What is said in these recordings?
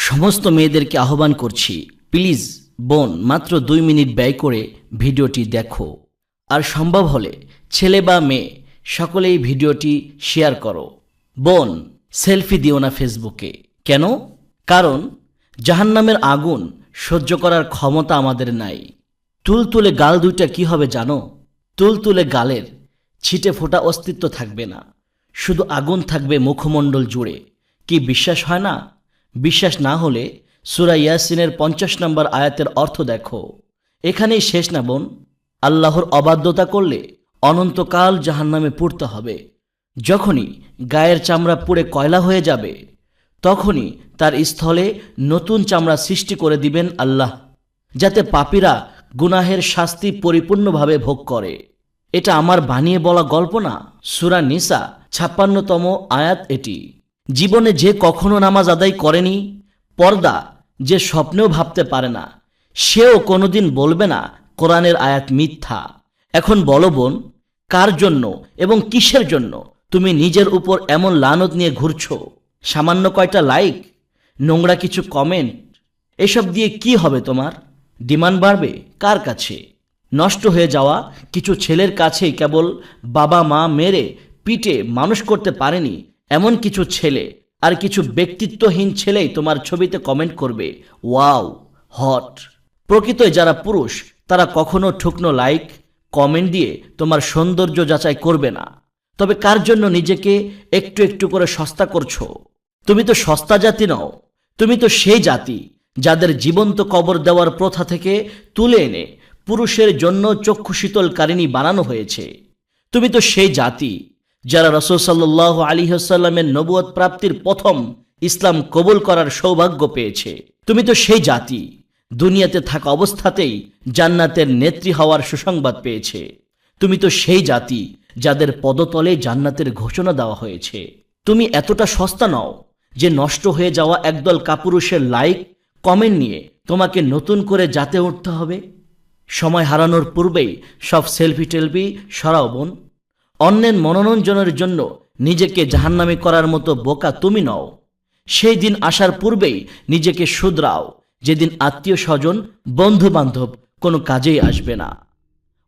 সমস্ত মেয়েদেরকে আহ্বান করছি, প্লিজ বোন মাত্র 2 মিনিট ব্যয় করে ভিডিওটি দেখো, আর সম্ভব হলে ছেলে বা মেয়ে সকলেই ভিডিওটি শেয়ার করো। বোন, সেলফি দিও না ফেসবুকে। কেন? কারণ জাহান্নামের আগুন সহ্য করার ক্ষমতা আমাদের নাই। তুলতুলে গাল দুইটা কি হবে জানো? তুলতুলে গালের ছিটে ফোটা অস্তিত্ব থাকবে না, শুধু আগুন থাকবে মুখমণ্ডল জুড়ে। কি বিশ্বাস হয় না? বিশ্বাস না হলে সূরা ইয়াসিনের 50 নম্বর আয়াতের অর্থ দেখো। এখানেই শেষ না বোন। আল্লাহর অবাধ্যতা করলে অনন্তকাল জাহান্নামে পুড়তে হবে। যখনই গায়ের চামড়া পুড়ে কয়লা হয়ে যাবে, তখনই তার স্থলে নতুন চামড়া সৃষ্টি করে দিবেন আল্লাহ, যাতে পাপীরা গুনাহের শাস্তি পরিপূর্ণভাবে ভোগ করে। এটা আমার বানিয়ে বলা গল্প না। সূরা নিসা 56তম আয়াত এটি। জীবনে যে কখনো নামাজ আদায় করেনি, পর্দা যে স্বপ্নেও ভাবতে পারে না, সেও কোনোদিন বলবে না কোরআনের আয়াত মিথ্যা। এখন বলো বোন, কার জন্য এবং কিসের জন্য তুমি নিজের উপর এমন লানত নিয়ে ঘুরছো? সামান্য কয়টা লাইক, নোংরা কিছু কমেন্ট, এসব দিয়ে কি হবে তোমার? ডিমান্ড বাড়বে কার কাছে? নষ্ট হয়ে যাওয়া কিছু ছেলের কাছেই কেবল বাবা মা মেরে পিটে মানুষ করতে পারেনি এমন কিছু ছেলে আর কিছু ব্যক্তিত্বহীন ছেলেই তোমার ছবিতে কমেন্ট করবে ওয়াও, হট। প্রকৃতই যারা পুরুষ তারা কখনো ঠুকনো লাইক কমেন্ট দিয়ে তোমার সৌন্দর্য যাচাই করবে না। তবে কার জন্য নিজেকে একটু একটু করে সস্তা করছো? তুমি তো সস্তা জাতি নও, তুমি তো সেই জাতি যাদের জীবন্ত কবর দেওয়ার প্রথা থেকে তুলে এনে পুরুষের জন্য চক্ষু শীতলকারিণী বানানো হয়েছে। তুমি তো সেই জাতি যারা রাসূল সাল্লাল্লাহু আলাইহি ওয়াসাল্লামের নবুয়ত প্রাপ্তির প্রথম ইসলাম কবুল করার সৌভাগ্য পেয়েছে। তুমি তো সেই জাতি দুনিয়াতে থাকা অবস্থাতেই জান্নাতের নেত্রী হওয়ার সুসংবাদ পেয়েছে। তুমি তো সেই জাতি যাদের পদতলে জান্নাতের ঘোষণা দেওয়া হয়েছে। তুমি এতটা সস্তা নও যে নষ্ট হয়ে যাওয়া একদল কাপুরুষের লাইক কমেন্ট নিয়ে তোমাকে নতুন করে জাতে উঠতে হবে। সময় হারানোর পূর্বেই সব সেলফি টেলফি সরাও বোন। অন্যের মনোরঞ্জনের জন্য নিজেকে জাহান্নামী করার মতো বোকা তুমি নও। সেই দিন আসার পূর্বেই নিজেকে শুধরাও, যেদিন আত্মীয় স্বজন বন্ধু বান্ধব কোনো কাজেই আসবে না।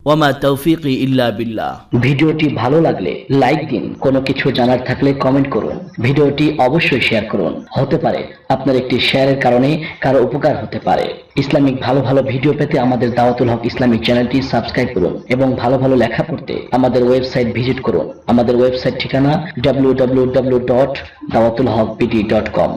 ওয়ামা তৌফিকি ইল্লা বিল্লাহ। ভিডিওটি ভালো লাগলে লাইক দিন, কোনো কিছু জানার থাকলে কমেন্ট করুন, ভিডিওটি অবশ্যই শেয়ার করুন। হতে পারে আপনার একটি শেয়ারের কারণে কারো উপকার হতে পারে। ইসলামিক ভালো ভালো ভিডিও পেতে আমাদের দাওয়াতুল হক ইসলামিক চ্যানেলটি সাবস্ক্রাইব করুন এবং ভালো ভালো লেখা পড়তে আমাদের ওয়েবসাইট ভিজিট করুন। আমাদের ওয়েবসাইট ঠিকানা www.dawatulhaqpt.com।